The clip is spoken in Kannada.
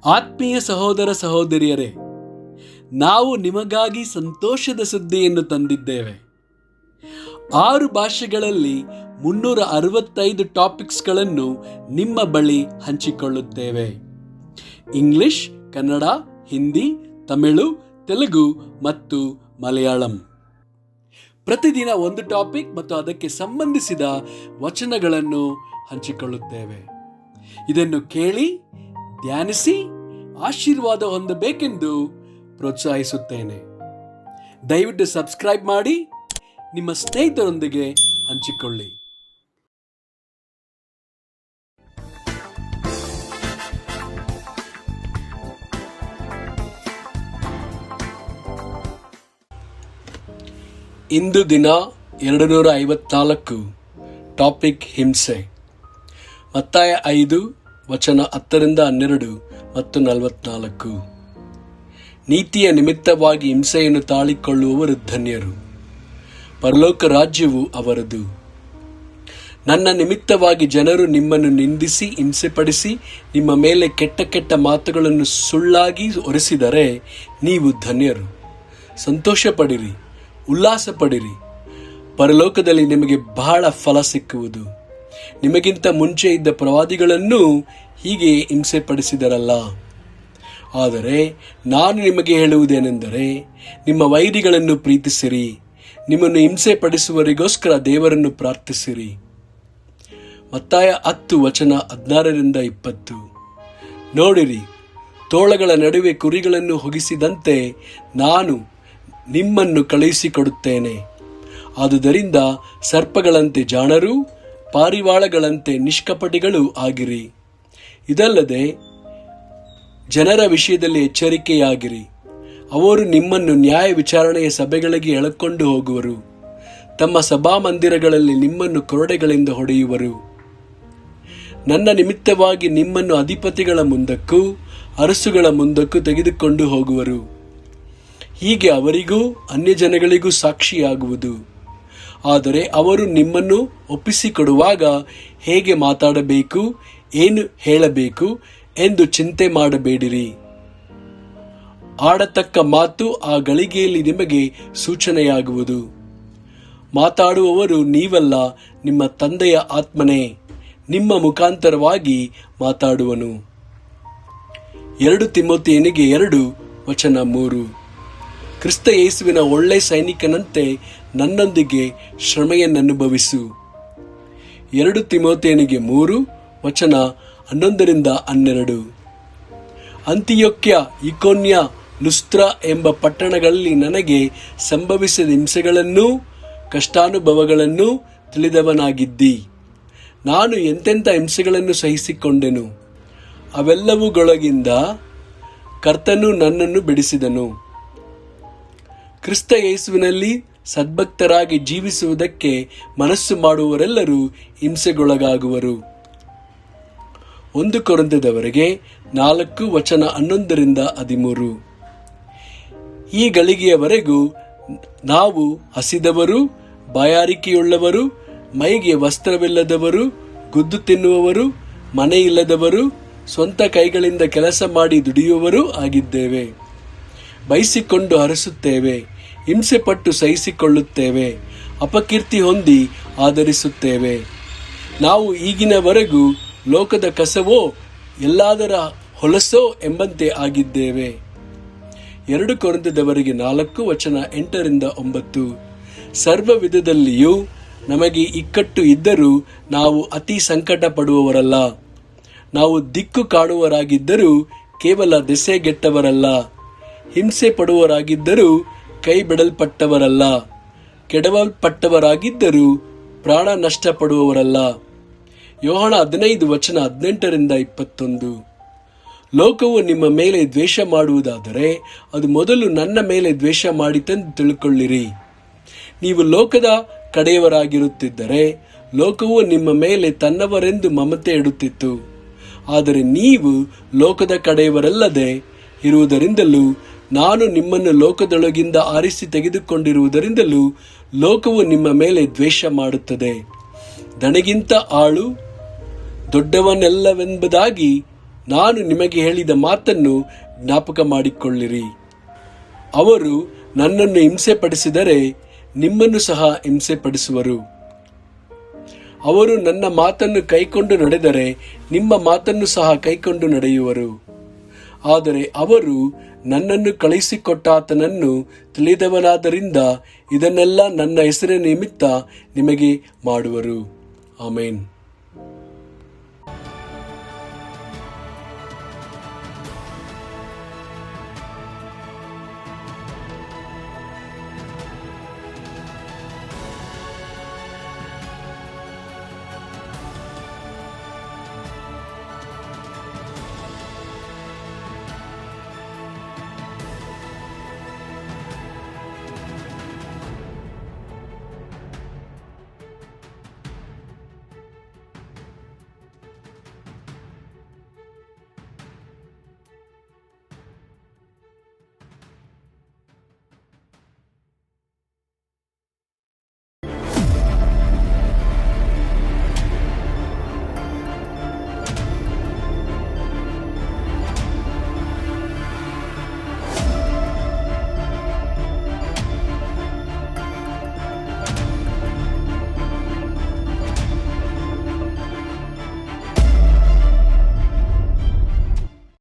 ಆತ್ಮೀಯ ಸಹೋದರ ಸಹೋದರಿಯರೇ, ನಾವು ನಿಮಗಾಗಿ ಸಂತೋಷದ ಸುದ್ದಿಯನ್ನು ತಂದಿದ್ದೇವೆ. 6 ಭಾಷೆಗಳಲ್ಲಿ 365 ಟಾಪಿಕ್ಸ್ಗಳನ್ನು ನಿಮ್ಮ ಬಳಿ ಹಂಚಿಕೊಳ್ಳುತ್ತೇವೆ. ಇಂಗ್ಲಿಷ್, ಕನ್ನಡ, ಹಿಂದಿ, ತಮಿಳು, ತೆಲುಗು ಮತ್ತು ಮಲಯಾಳಂ. ಪ್ರತಿದಿನ ಒಂದು ಟಾಪಿಕ್ ಮತ್ತು ಅದಕ್ಕೆ ಸಂಬಂಧಿಸಿದ ವಚನಗಳನ್ನು ಹಂಚಿಕೊಳ್ಳುತ್ತೇವೆ. ಇದನ್ನು ಕೇಳಿ, ಧ್ಯಾನಿಸಿ, ಆಶೀರ್ವಾದ ಹೊಂದಬೇಕೆಂದು ಪ್ರೋತ್ಸಾಹಿಸುತ್ತೇನೆ. ದಯವಿಟ್ಟು ಸಬ್ಸ್ಕ್ರೈಬ್ ಮಾಡಿ, ನಿಮ್ಮ ಸ್ನೇಹಿತರೊಂದಿಗೆ ಹಂಚಿಕೊಳ್ಳಿ. ಇಂದು ದಿನ 254. ಟಾಪಿಕ್ ಹಿಂಸೆ. ಮತ್ತಾಯ 5 ವಚನ 10-12 ಮತ್ತು 44. ನೀತಿಯ ನಿಮಿತ್ತವಾಗಿ ಹಿಂಸೆಯನ್ನು ತಾಳಿಕೊಳ್ಳುವವರು ಧನ್ಯರು, ಪರಲೋಕ ರಾಜ್ಯವು ಅವರದು. ನನ್ನ ನಿಮಿತ್ತವಾಗಿ ಜನರು ನಿಮ್ಮನ್ನು ನಿಂದಿಸಿ ಹಿಂಸೆಪಡಿಸಿ ನಿಮ್ಮ ಮೇಲೆ ಕೆಟ್ಟ ಕೆಟ್ಟ ಮಾತುಗಳನ್ನು ಸುಳ್ಳಾಗಿ ಹೊರಿಸಿದರೆ ನೀವು ಧನ್ಯರು. ಸಂತೋಷ ಪಡಿರಿ, ಉಲ್ಲಾಸ ಪಡಿರಿ, ಪರಲೋಕದಲ್ಲಿ ನಿಮಗೆ ಬಹಳ ಫಲ ಸಿಕ್ಕುವುದು. ನಿಮಗಿಂತ ಮುಂಚೆ ಇದ್ದ ಪ್ರವಾದಿಗಳನ್ನೂ ಹೀಗೆ ಹಿಂಸೆ ಪಡಿಸಿದರಲ್ಲ. ಆದರೆ ನಾನು ನಿಮಗೆ ಹೇಳುವುದೇನೆಂದರೆ, ನಿಮ್ಮ ವೈರಿಗಳನ್ನು ಪ್ರೀತಿಸಿರಿ, ನಿಮ್ಮನ್ನು ಹಿಂಸೆ ಪಡಿಸುವವರಿಗೋಸ್ಕರ ದೇವರನ್ನು ಪ್ರಾರ್ಥಿಸಿರಿ. ಮತ್ತಾಯ 10 ವಚನ 16-20. ನೋಡಿರಿ, ತೋಳಗಳ ನಡುವೆ ಕುರಿಗಳನ್ನು ಹೊಗಿಸಿದಂತೆ ನಾನು ನಿಮ್ಮನ್ನು ಕಳುಹಿಸಿಕೊಡುತ್ತೇನೆ. ಆದುದರಿಂದ ಸರ್ಪಗಳಂತೆ ಜಾಣರೂ ಪಾರಿವಾಳಗಳಂತೆ ನಿಷ್ಕಪಟಿಗಳೂ ಆಗಿರಿ. ಇದಲ್ಲದೆ ಜನರ ವಿಷಯದಲ್ಲಿ ಎಚ್ಚರಿಕೆಯಾಗಿರಿ. ಅವರು ನಿಮ್ಮನ್ನು ನ್ಯಾಯ ವಿಚಾರಣೆಯ ಸಭೆಗಳಿಗೆ ಎಳಕೊಂಡು ಹೋಗುವರು, ತಮ್ಮ ಸಭಾಮಂದಿರಗಳಲ್ಲಿ ನಿಮ್ಮನ್ನು ಕೊರಡೆಗಳಿಂದ ಹೊಡೆಯುವರು. ನನ್ನ ನಿಮಿತ್ತವಾಗಿ ನಿಮ್ಮನ್ನು ಅಧಿಪತಿಗಳ ಮುಂದಕ್ಕೂ ಅರಸುಗಳ ಮುಂದಕ್ಕೂ ತೆಗೆದುಕೊಂಡು ಹೋಗುವರು. ಹೀಗೆ ಅವರಿಗೂ ಅನ್ಯಜನಗಳಿಗೂ ಸಾಕ್ಷಿಯಾಗುವುದು. ಆದರೆ ಅವರು ನಿಮ್ಮನ್ನು ಒಪ್ಪಿಸಿಕೊಡುವಾಗ ಹೇಗೆ ಮಾತಾಡಬೇಕು, ಏನು ಹೇಳಬೇಕು ಎಂದು ಚಿಂತೆ ಮಾಡಬೇಡಿರಿ. ಆಡತಕ್ಕ ಮಾತು ಆ ಗಳಿಗೆಯಲ್ಲಿ ನಿಮಗೆ ಸೂಚನೆಯಾಗುವುದು. ಮಾತಾಡುವವರು ನೀವಲ್ಲ, ನಿಮ್ಮ ತಂದೆಯ ಆತ್ಮನೇ ನಿಮ್ಮ ಮುಖಾಂತರವಾಗಿ ಮಾತಾಡುವನು. 2 ತಿಮೋಥೆಯನಿಗೆ 2 ವಚನ 3. ಕ್ರಿಸ್ತ ಯೇಸುವಿನ ಒಳ್ಳೆ ಸೈನಿಕನಂತೆ ನನ್ನೊಂದಿಗೆ ಶ್ರಮೆಯನ್ನನುಭವಿಸು. 2 ತಿಮೋಥೆಯನಿಗೆ 3 ವಚನ 11-12. ಅಂತಿಯೋಕ್ಯ, ಇಕೋನ್ಯ, ಲುಸ್ತ್ರ ಎಂಬ ಪಟ್ಟಣಗಳಲ್ಲಿ ನನಗೆ ಸಂಭವಿಸಿದ ಹಿಂಸೆಗಳನ್ನೂ ಕಷ್ಟಾನುಭವಗಳನ್ನೂ ತಿಳಿದವನಾಗಿದ್ದಿ. ನಾನು ಎಂತೆಂಥ ಹಿಂಸೆಗಳನ್ನು ಸಹಿಸಿಕೊಂಡೆನು. ಅವೆಲ್ಲವುಗಳೊಳಗಿಂದ ಕರ್ತನು ನನ್ನನ್ನು ಬಿಡಿಸಿದನು. ಕ್ರಿಸ್ತ ಯೇಸುವಿನಲ್ಲಿ ಸದ್ಭಕ್ತರಾಗಿ ಜೀವಿಸುವುದಕ್ಕೆ ಮನಸ್ಸು ಮಾಡುವವರೆಲ್ಲರೂ ಹಿಂಸೆಗೊಳಗಾಗುವರು. 1 ಕೊರಿಂಥದವರೆಗೆ 4 ವಚನ 11-13. ಈ ಗಳಿಗೆಯವರೆಗೂ ನಾವು ಹಸಿದವರು, ಬಾಯಾರಿಕೆಯುಳ್ಳವರು, ಮೈಗೆ ವಸ್ತ್ರವಿಲ್ಲದವರು, ಗುದ್ದು ತಿನ್ನುವವರು, ಮನೆಯಿಲ್ಲದವರು, ಸ್ವಂತ ಕೈಗಳಿಂದ ಕೆಲಸ ಮಾಡಿ ದುಡಿಯುವವರೂ ಆಗಿದ್ದೇವೆ. ಬಯಸಿಕೊಂಡು ಹರಸುತ್ತೇವೆ, ಹಿಂಸೆಪಟ್ಟು ಸಹಿಸಿಕೊಳ್ಳುತ್ತೇವೆ, ಅಪಕೀರ್ತಿ ಹೊಂದಿ ಆದರಿಸುತ್ತೇವೆ. ನಾವು ಈಗಿನವರೆಗೂ ಲೋಕದ ಕಸವೋ ಎಲ್ಲಾದರ ಹೊಲಸೋ ಎಂಬಂತೆ ಆಗಿದ್ದೇವೆ. 2 ಕೊರಿಂಥದವರೆಗೆ 4 ವಚನ 8-9. ಸರ್ವ ವಿಧದಲ್ಲಿಯೂ ನಮಗೆ ಇಕ್ಕಟ್ಟು ಇದ್ದರೂ ನಾವು ಅತಿ ಸಂಕಟ ಪಡುವವರಲ್ಲ. ನಾವು ದಿಕ್ಕು ಕಾಣುವವರಾಗಿದ್ದರೂ ಕೇವಲ ದೆಸೆಗೆಟ್ಟವರಲ್ಲ. ಹಿಂಸೆ ಪಡುವವರಾಗಿದ್ದರೂ ಕೈ ಬಿಡಲ್ಪಟ್ಟವರಲ್ಲ. ಕೆಡವಲ್ಪಟ್ಟವರಾಗಿದ್ದರೂ ಪ್ರಾಣ ನಷ್ಟಪಡುವವರಲ್ಲ. ಯೋಹಾನ 15 ವಚನ 18-21. ಲೋಕವು ನಿಮ್ಮ ಮೇಲೆ ದ್ವೇಷ ಮಾಡುವುದಾದರೆ ಅದು ಮೊದಲು ನನ್ನ ಮೇಲೆ ದ್ವೇಷ ಮಾಡಿತೆಂದು ತಿಳ್ಕೊಳ್ಳಿರಿ. ನೀವು ಲೋಕದ ಕಡೆಯವರಾಗಿರುತ್ತಿದ್ದರೆ ಲೋಕವು ನಿಮ್ಮ ಮೇಲೆ ತನ್ನವರೆಂದು ಮಮತೆ ಇಡುತ್ತಿತ್ತು. ಆದರೆ ನೀವು ಲೋಕದ ಕಡೆಯವರಲ್ಲದೆ ಇರುವುದರಿಂದಲೂ ನಾನು ನಿಮ್ಮನ್ನು ಲೋಕದೊಳಗಿಂದ ಆರಿಸಿ ತೆಗೆದುಕೊಂಡಿರುವುದರಿಂದಲೂ ಲೋಕವು ನಿಮ್ಮ ಮೇಲೆ ದ್ವೇಷ ಮಾಡುತ್ತದೆ. ದಣಿಗಿಂತ ಆಳು ದೊಡ್ಡವನೆಲ್ಲವೆಂಬುದಾಗಿ ನಾನು ನಿಮಗೆ ಹೇಳಿದ ಮಾತನ್ನು ಜ್ಞಾಪಕ ಮಾಡಿಕೊಳ್ಳಿರಿ. ಅವರು ನನ್ನನ್ನು ಹಿಂಸೆಪಡಿಸಿದರೆ ನಿಮ್ಮನ್ನು ಸಹ ಹಿಂಸೆಪಡಿಸುವರು. ಅವರು ನನ್ನ ಮಾತನ್ನು ಕೈಕೊಂಡು ನಡೆದರೆ ನಿಮ್ಮ ಮಾತನ್ನು ಸಹ ಕೈಕೊಂಡು ನಡೆಯುವರು. ಆದರೆ ಅವರು ನನ್ನನ್ನು ಕಳುಹಿಸಿಕೊಟ್ಟಾತನನ್ನು ತಿಳಿದವನಾದ್ದರಿಂದ ಇದನ್ನೆಲ್ಲ ನನ್ನ ಹೆಸರಿನ ನಿಮಿತ್ತ ನಿಮಗೆ ಮಾಡುವರು. ಆಮೇನ್.